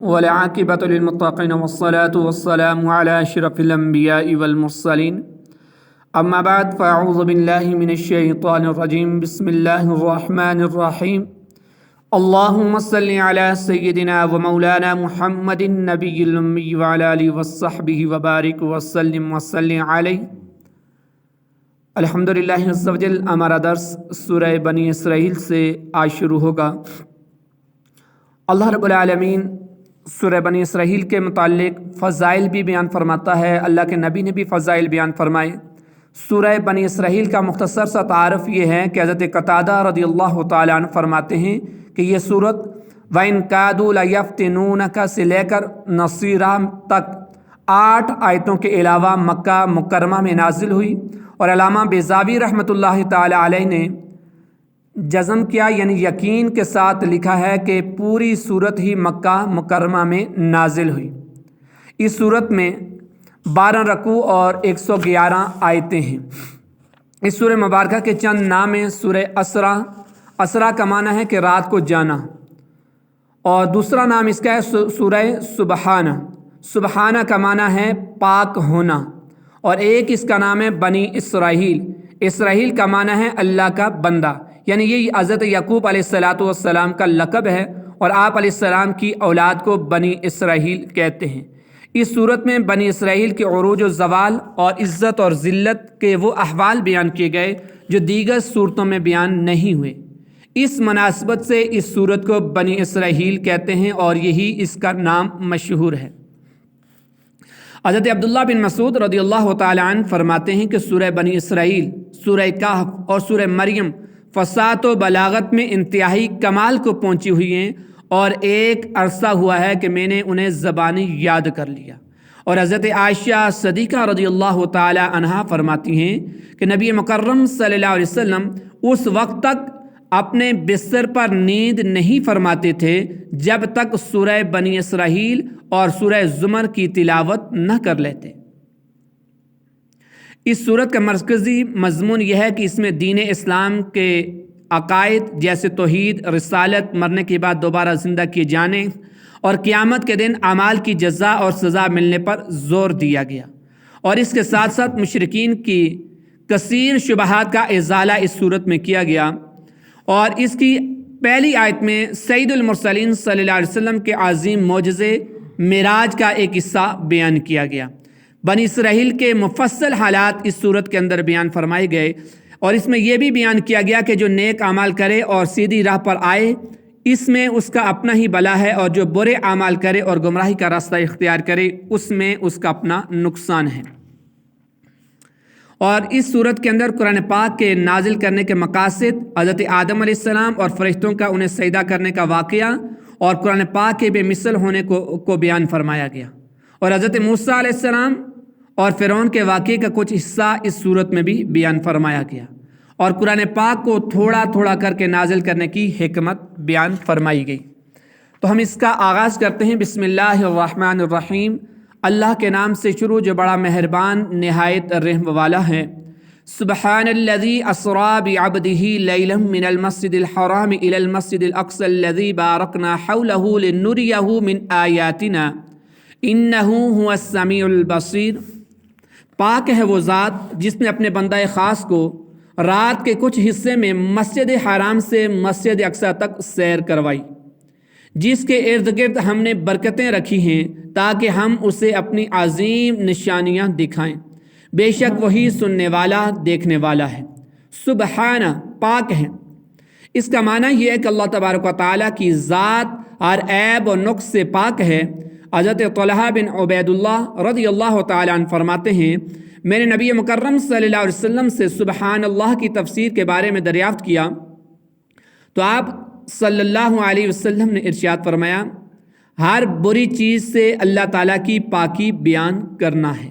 والعاقبۃ للمتقین والصلاة والسلام علی اشرف الانبیاء والمرسلین اما بعد فاعوذ باللہ من الشیطان الرجیم بسم اللہ الرحمن الرحیم اللہم صلی علی سیدنا و مولانا محمد النبی الامی وعلی آلہ وصحبہ وبارک وسلم علیہ۔ الحمدللہ عز و جل، ہمارا درس سورہ بنی اسرائیل سے آج شروع ہوگا۔ اللہ رب العالمین سورہ بنی اسرائیل کے متعلق فضائل بھی بیان فرماتا ہے، اللہ کے نبی نے بھی فضائل بیان فرمائے۔ سورہ بنی اسرائیل کا مختصر سا تعارف یہ ہے کہ حضرت قتادہ رضی اللہ تعالیٰ عنہ فرماتے ہیں کہ یہ سورت وَإِن كَادُوا لَيَفْتِنُونَكَ سے لے کر نصیرہ تک 8 آیتوں کے علاوہ مکہ مکرمہ میں نازل ہوئی، اور علامہ بیضاوی رحمۃ اللہ تعالیٰ علیہ نے جزم کیا، یعنی یقین کے ساتھ لکھا ہے کہ پوری صورت ہی مکہ مکرمہ میں نازل ہوئی۔ اس صورت میں 12 رکوع اور 111 آیتیں ہیں۔ اس سورہ مبارکہ کے چند نام ہیں۔ سورہ اسرا، اسرا کا معنی ہے کہ رات کو جانا، اور دوسرا نام اس کا ہے سورہ سبحانہ، سبحانہ کا معنی ہے پاک ہونا، اور ایک اس کا نام ہے بنی اسرائیل، اسرائیل کا معنی ہے اللہ کا بندہ، یعنی یہ حضرت یعقوب علیہ السلام کا لقب ہے، اور آپ علیہ السلام کی اولاد کو بنی اسرائیل کہتے ہیں۔ اس صورت میں بنی اسرائیل کے عروج و زوال اور عزت اور ذلت کے وہ احوال بیان کیے گئے جو دیگر صورتوں میں بیان نہیں ہوئے۔ اس مناسبت سے اس صورت کو بنی اسرائیل کہتے ہیں، اور یہی اس کا نام مشہور ہے۔ حضرت عبداللہ بن مسعود رضی اللہ تعالیٰ عنہ فرماتے ہیں کہ سورہ بنی اسرائیل، سورہ کہف اور سورہ مریم فصاحت و بلاغت میں انتہائی کمال کو پہنچی ہوئی ہیں، اور ایک عرصہ ہوا ہے کہ میں نے انہیں زبانی یاد کر لیا۔ اور حضرت عائشہ صدیقہ رضی اللہ تعالی عنہا فرماتی ہیں کہ نبی مکرم صلی اللہ علیہ وسلم اس وقت تک اپنے بستر پر نیند نہیں فرماتے تھے جب تک سورہ بنی اسرائیل اور سورہ زمر کی تلاوت نہ کر لیتے۔ اس صورت کا مرکزی مضمون یہ ہے کہ اس میں دین اسلام کے عقائد جیسے توحید، رسالت، مرنے کے بعد دوبارہ زندہ کیے جانے، اور قیامت کے دن اعمال کی جزا اور سزا ملنے پر زور دیا گیا، اور اس کے ساتھ ساتھ مشرکین کی کثیر شبہات کا ازالہ اس صورت میں کیا گیا۔ اور اس کی پہلی آیت میں سید المرسلین صلی اللہ علیہ وسلم کے عظیم معجزے معراج کا ایک حصہ بیان کیا گیا۔ بنی اسرائیل کے مفصل حالات اس صورت کے اندر بیان فرمائے گئے، اور اس میں یہ بھی بیان کیا گیا کہ جو نیک اعمال کرے اور سیدھی راہ پر آئے اس میں اس کا اپنا ہی بھلا ہے، اور جو برے اعمال کرے اور گمراہی کا راستہ اختیار کرے اس میں اس کا اپنا نقصان ہے۔ اور اس صورت کے اندر قرآن پاک کے نازل کرنے کے مقاصد، حضرت آدم علیہ السلام اور فرشتوں کا انہیں سجدہ کرنے کا واقعہ، اور قرآن پاک کے بے مثل ہونے کو بیان فرمایا گیا، اور حضرت موسیٰ علیہ السلام اور فرعون کے واقعے کا کچھ حصہ اس صورت میں بھی بیان فرمایا گیا، اور قرآن پاک کو تھوڑا تھوڑا کر کے نازل کرنے کی حکمت بیان فرمائی گئی۔ تو ہم اس کا آغاز کرتے ہیں۔ بسم اللہ الرحمن الرحیم، اللہ کے نام سے شروع جو بڑا مہربان نہایت رحم والا ہے۔ سبحان الذی اسری بعبدہ لیلا من المسجد الحرام الی المسجد الاقصی الذی بارکنا حولہ لنریہ من آیاتنا انہ هو السمیع البصیر۔ پاک ہے وہ ذات جس نے اپنے بندہ خاص کو رات کے کچھ حصے میں مسجد حرام سے مسجد اقصی تک سیر کروائی، جس کے ارد گرد ہم نے برکتیں رکھی ہیں تاکہ ہم اسے اپنی عظیم نشانیاں دکھائیں، بے شک وہی سننے والا دیکھنے والا ہے۔ سبحانہ، پاک ہے، اس کا معنی یہ ہے کہ اللہ تبارک و تعالیٰ کی ذات ہر عیب و نقص سے پاک ہے۔ حضرت طلحہ بن عبید اللہ رضی اللہ تعالیٰ عنہ فرماتے ہیں میں نے نبی مکرم صلی اللہ علیہ وسلم سے سبحان اللہ کی تفسیر کے بارے میں دریافت کیا، تو آپ صلی اللہ علیہ وسلم نے ارشاد فرمایا ہر بری چیز سے اللہ تعالیٰ کی پاکی بیان کرنا ہے۔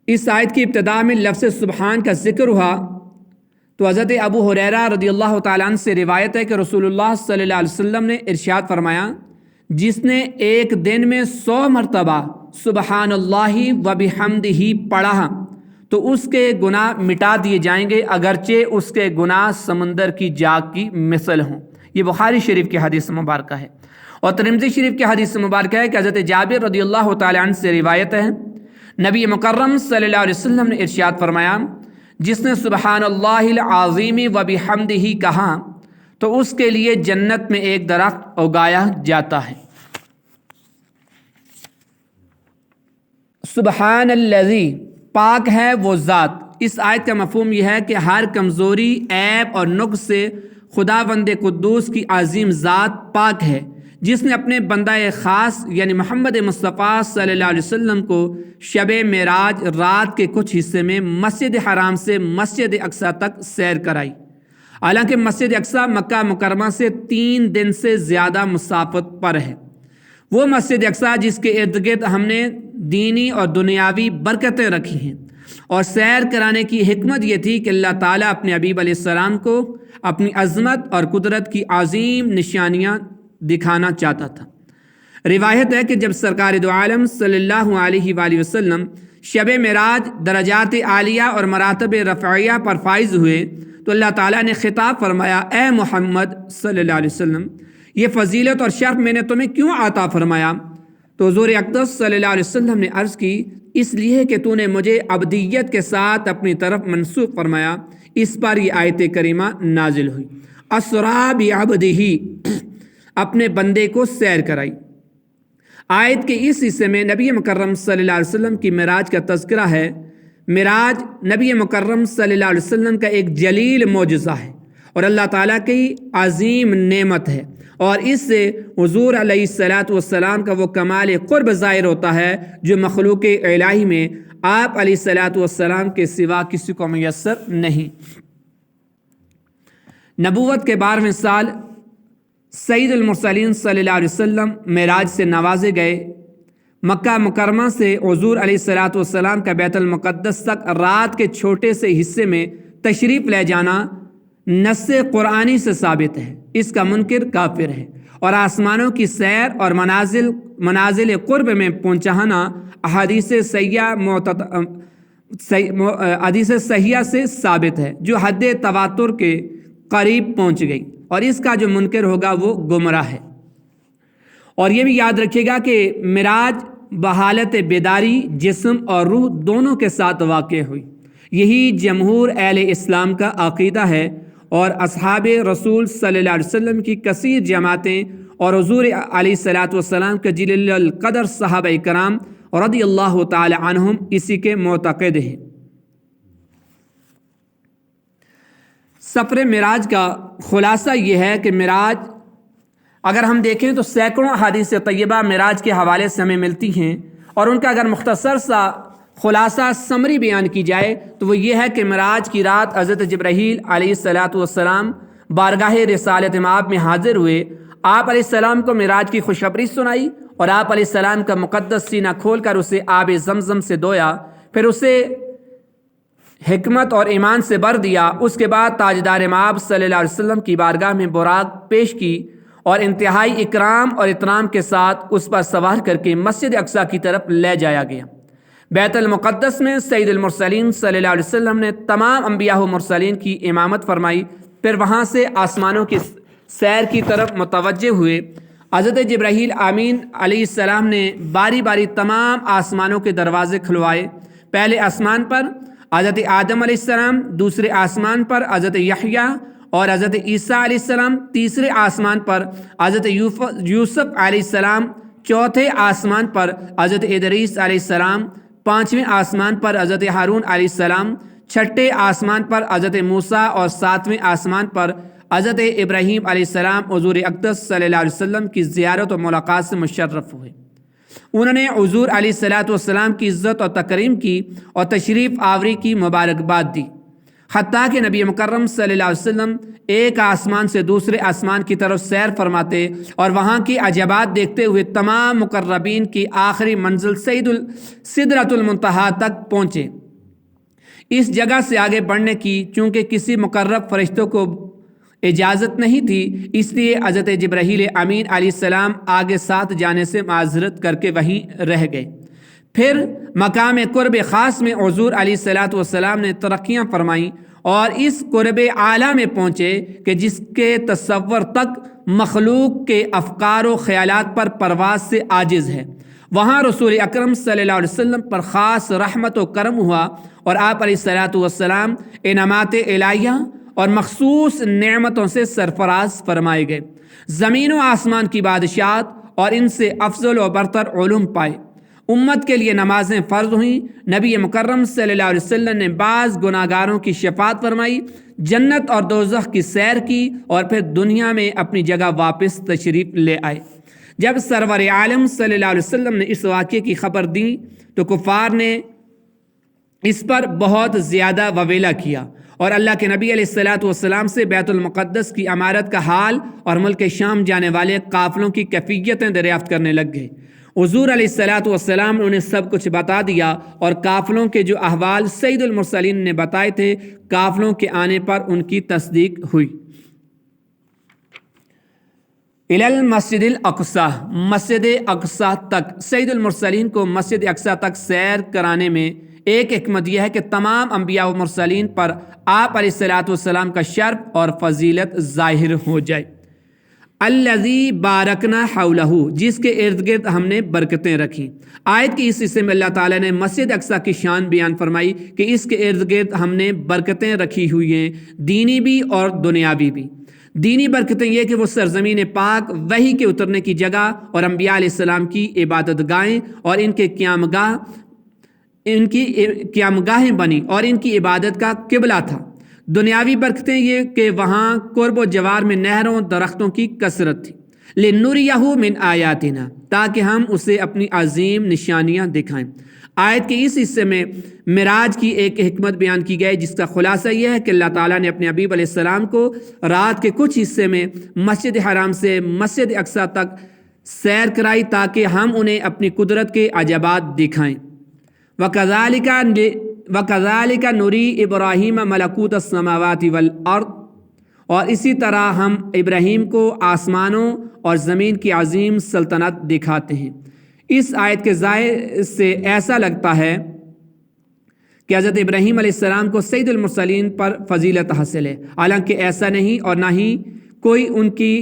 اس آیت کی ابتدا میں لفظ سبحان کا ذکر ہوا، تو حضرت ابو ہریرہ رضی اللہ تعالیٰ عنہ سے روایت ہے کہ رسول اللہ صلی اللہ علیہ وسلم نے ارشاد فرمایا جس نے ایک دن میں 100 مرتبہ سبحان اللہ و بحمدہ پڑھا تو اس کے گناہ مٹا دیے جائیں گے، اگرچہ اس کے گناہ سمندر کی جاگ کی مثل ہوں، یہ بخاری شریف کی حدیث مبارکہ ہے۔ اور ترمذی شریف کی حدیث مبارکہ ہے کہ حضرت جابر رضی اللہ تعالی عنہ سے روایت ہے، نبی مکرم صلی اللہ علیہ وسلم نے ارشاد فرمایا، جس نے سبحان اللہ العظیم و بحمدہ کہا تو اس کے لیے جنت میں ایک درخت اگایا جاتا ہے۔ سبحان الذی، پاک ہے وہ ذات۔ اس آیت کا مفہوم یہ ہے کہ ہر کمزوری، عیب اور نقص سے خداوند قدوس کی عظیم ذات پاک ہے، جس نے اپنے بندہ خاص یعنی محمد مصطفیٰ صلی اللہ علیہ وسلم کو شب معراج رات کے کچھ حصے میں مسجد حرام سے مسجد اقصیٰ تک سیر کرائی۔ حالانکہ مسجد اقصیٰ مکہ مکرمہ سے 3 دن سے زیادہ مسافت پر ہے۔ وہ مسجد اقصیٰ جس کے ارد گرد ہم نے دینی اور دنیاوی برکتیں رکھی ہیں، اور سیر کرانے کی حکمت یہ تھی کہ اللہ تعالیٰ اپنے حبیب علیہ السلام کو اپنی عظمت اور قدرت کی عظیم نشانیاں دکھانا چاہتا تھا۔ روایت ہے کہ جب سرکار دو عالم صلی اللہ علیہ وآلہ وسلم شب معراج درجات عالیہ اور مراتب رفعیہ پر فائز ہوئے تو اللہ تعالیٰ نے خطاب فرمایا، اے محمد صلی اللہ علیہ وسلم، یہ فضیلت اور شرف میں نے تمہیں کیوں عطا فرمایا؟ تو حضور اقدس صلی اللہ علیہ وسلم نے عرض کی، اس لیے کہ تو نے مجھے عبدیت کے ساتھ اپنی طرف منسوب فرمایا۔ اس پر یہ آیت کریمہ نازل ہوئی، اسریٰ بعبدہ، اپنے بندے کو سیر کرائی۔ آیت کے اس حصے میں نبی مکرم صلی اللہ علیہ وسلم کی معراج کا تذکرہ ہے۔ معراج نبی مکرم صلی اللہ علیہ وسلم کا ایک جلیل معجزہ ہے اور اللہ تعالیٰ کی عظیم نعمت ہے، اور اس سے حضور علیہ الصلاۃ والسلام کا وہ کمال قرب ظاہر ہوتا ہے جو مخلوق الہی میں آپ علیہ الصلاۃ والسلام کے سوا کسی کو میسر نہیں۔ نبوت کے 12ویں سال سید المرسلین صلی اللہ علیہ وسلم معراج سے نوازے گئے۔ مکہ مکرمہ سے حضور علیہ الصلاۃ والسلام کا بیت المقدس تک رات کے چھوٹے سے حصے میں تشریف لے جانا نص قرآنی سے ثابت ہے، اس کا منکر کافر ہے، اور آسمانوں کی سیر اور منازل قرب میں پہنچانا احادیث صحیحہ سے ثابت ہے جو حد تواتر کے قریب پہنچ گئی، اور اس کا جو منکر ہوگا وہ گمراہ ہے۔ اور یہ بھی یاد رکھیے گا کہ معراج بحالت بیداری جسم اور روح دونوں کے ساتھ واقع ہوئی۔ یہی جمہور اہل اسلام کا عقیدہ ہے، اور اصحاب رسول صلی اللہ علیہ وسلم کی کثیر جماعتیں اور حضور علیہ الصلاۃ والسلام کے جلیل القدر صحابہ کرام رضی اللہ تعالی عنہم اسی کے معتقد ہیں۔ سفر معراج کا خلاصہ یہ ہے کہ معراج اگر ہم دیکھیں تو سینکڑوں احادیث طیبہ معراج کے حوالے سے ہمیں ملتی ہیں، اور ان کا اگر مختصر سا خلاصہ سمری بیان کی جائے تو وہ یہ ہے کہ معراج کی رات حضرت جبرائیل علیہ الصلاۃ والسلام بارگاہ رسالت مآب میں حاضر ہوئے۔ آپ علیہ السلام کو معراج کی خوشخبری سنائی، اور آپ علیہ السلام کا مقدس سینہ کھول کر اسے آب زمزم سے دھویا، پھر اسے حکمت اور ایمان سے بھر دیا۔ اس کے بعد تاجدار مآب صلی اللہ علیہ وسلم کی بارگاہ میں براق پیش کی، اور انتہائی اکرام اور احترام کے ساتھ اس پر سوار کر کے مسجد اقصیٰ کی طرف لے جایا گیا۔ بیت المقدس میں سید المرسلین صلی اللہ علیہ وسلم نے تمام انبیاء و مرسلین کی امامت فرمائی، پھر وہاں سے آسمانوں کی سیر کی طرف متوجہ ہوئے۔ حضرت جبرائیل امین علیہ السلام نے باری باری تمام آسمانوں کے دروازے کھلوائے۔ پہلے آسمان پر حضرت آدم علیہ السلام، دوسرے آسمان پر حضرت یحییٰ اور حضرت عیسیٰ علیہ السلام، تیسرے آسمان پر حضرت یوسف علیہ السلام، چوتھے آسمان پر حضرت ادریس علیہ السلام، پانچویں آسمان پر حضرت ہارون علیہ السلام، چھٹے آسمان پر حضرت موسیٰ، اور ساتویں آسمان پر حضرت ابراہیم علیہ السلام حضور اقدس صلی اللہ علیہ وسلم کی زیارت و ملاقات سے مشرف ہوئے۔ انہوں نے حضور علیہ الصلاۃ والسلام کی عزت اور تکریم کی اور تشریف آوری کی مبارکباد دی، حتیٰ کہ نبی مکرم صلی اللہ علیہ وسلم ایک آسمان سے دوسرے آسمان کی طرف سیر فرماتے اور وہاں کی عجائبات دیکھتے ہوئے تمام مقربین کی آخری منزل سدرۃ المنتہا تک پہنچے۔ اس جگہ سے آگے بڑھنے کی چونکہ کسی مقرب فرشتوں کو اجازت نہیں تھی، اس لیے حضرت جبرائیل امین علیہ السلام آگے ساتھ جانے سے معذرت کر کے وہیں رہ گئے۔ پھر مقام قرب خاص میں حضور علیہ الصلاۃ والسلام نے ترقیاں فرمائیں اور اس قرب اعلیٰ میں پہنچے کہ جس کے تصور تک مخلوق کے افکار و خیالات پر پرواز سے عاجز ہے۔ وہاں رسول اکرم صلی اللہ علیہ وسلم پر خاص رحمت و کرم ہوا اور آپ علیہ الصلاۃ والسلام انعامات الہیہ اور مخصوص نعمتوں سے سرفراز فرمائے گئے۔ زمین و آسمان کی بادشاہت اور ان سے افضل و برتر علوم پائے۔ امت کے لیے نمازیں فرض ہوئیں۔ نبی مکرم صلی اللہ علیہ وسلم نے بعض گناہ گاروں کی شفاعت فرمائی، جنت اور دوزخ کی سیر کی اور پھر دنیا میں اپنی جگہ واپس تشریف لے آئے۔ جب سرور عالم صلی اللہ علیہ وسلم نے اس واقعے کی خبر دی تو کفار نے اس پر بہت زیادہ وویلا کیا اور اللہ کے نبی علیہ الصلاۃ والسلام سے بیت المقدس کی عمارت کا حال اور ملک شام جانے والے قافلوں کی کیفیتیں دریافت کرنے لگ گئے۔ حضور علیہ الصلاۃ والسلام نے انہیں سب کچھ بتا دیا اور قافلوں کے جو احوال سید المرسلین نے بتائے تھے، قافلوں کے آنے پر ان کی تصدیق ہوئی۔ الی المسجد الاقصی، مسجد اقصی تک، سید المرسلین کو مسجد اقصی تک سیر کرانے میں ایک حکمت یہ ہے کہ تمام انبیاء و مرسلین پر آپ علیہ الصلاۃ والسلام کا شرف اور فضیلت ظاہر ہو جائے۔ الذی بارکنا حولہ، جس کے ارد گرد ہم نے برکتیں رکھیں۔ آیت کی اس حصے میں اللہ تعالیٰ نے مسجد اقصی کی شان بیان فرمائی کہ اس کے ارد گرد ہم نے برکتیں رکھی ہوئی ہیں، دینی بھی اور دنیاوی بھی۔ دینی برکتیں یہ کہ وہ سرزمین پاک، وحی کے اترنے کی جگہ اور انبیاء علیہ السلام کی عبادت گاہیں اور ان کی قیام گاہیں بنی اور ان کی عبادت کا قبلہ تھا۔ دنیاوی برکتیں یہ کہ وہاں قرب و جوار میں نہروں درختوں کی کثرت تھی۔ لِنُرِيَهُ مِنْ آیاتنا، تاکہ ہم اسے اپنی عظیم نشانیاں دکھائیں۔ آیت کے اس حصے میں معراج کی ایک حکمت بیان کی گئی، جس کا خلاصہ یہ ہے کہ اللہ تعالیٰ نے اپنے حبیب علیہ السلام کو رات کے کچھ حصے میں مسجد حرام سے مسجد اقصی تک سیر کرائی تاکہ ہم انہیں اپنی قدرت کے عجائبات دکھائیں۔ وَكَذَلِكَ نُرِي إِبْرَاهِيمَ مَلَكُوتَ السَّمَاوَاتِ وَالْأَرْضِ، اور اسی طرح ہم ابراہیم کو آسمانوں اور زمین کی عظیم سلطنت دکھاتے ہیں۔ اس آیت کے ظاہر سے ایسا لگتا ہے کہ حضرت ابراہیم علیہ السلام کو سید المرسلین پر فضیلت حاصل ہے، حالانکہ ایسا نہیں، اور نہ ہی کوئی ان کی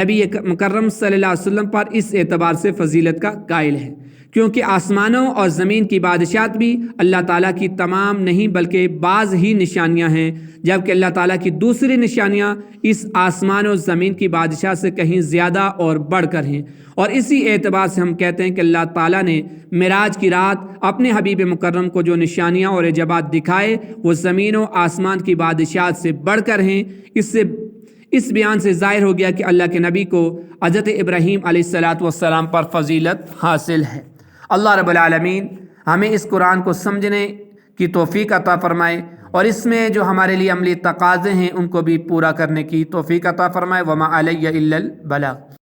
نبی مکرم صلی اللہ علیہ وسلم پر اس اعتبار سے فضیلت کا قائل ہے، کیونکہ آسمانوں اور زمین کی بادشاہت بھی اللہ تعالیٰ کی تمام نہیں بلکہ بعض ہی نشانیاں ہیں، جبکہ اللہ تعالیٰ کی دوسری نشانیاں اس آسمان و زمین کی بادشاہ سے کہیں زیادہ اور بڑھ کر ہیں۔ اور اسی اعتبار سے ہم کہتے ہیں کہ اللہ تعالیٰ نے معراج کی رات اپنے حبیب مکرم کو جو نشانیاں اور عجائبات دکھائے وہ زمین و آسمان کی بادشاہت سے بڑھ کر ہیں۔ اس بیان سے ظاہر ہو گیا کہ اللہ کے نبی کو حضرت ابراہیم علیہ الصلاۃ والسلام پر فضیلت حاصل ہے۔ اللہ رب العالمین ہمیں اس قرآن کو سمجھنے کی توفیق عطا فرمائے اور اس میں جو ہمارے لیے عملی تقاضے ہیں ان کو بھی پورا کرنے کی توفیق عطا فرمائے۔ وما علی الا البلاغ۔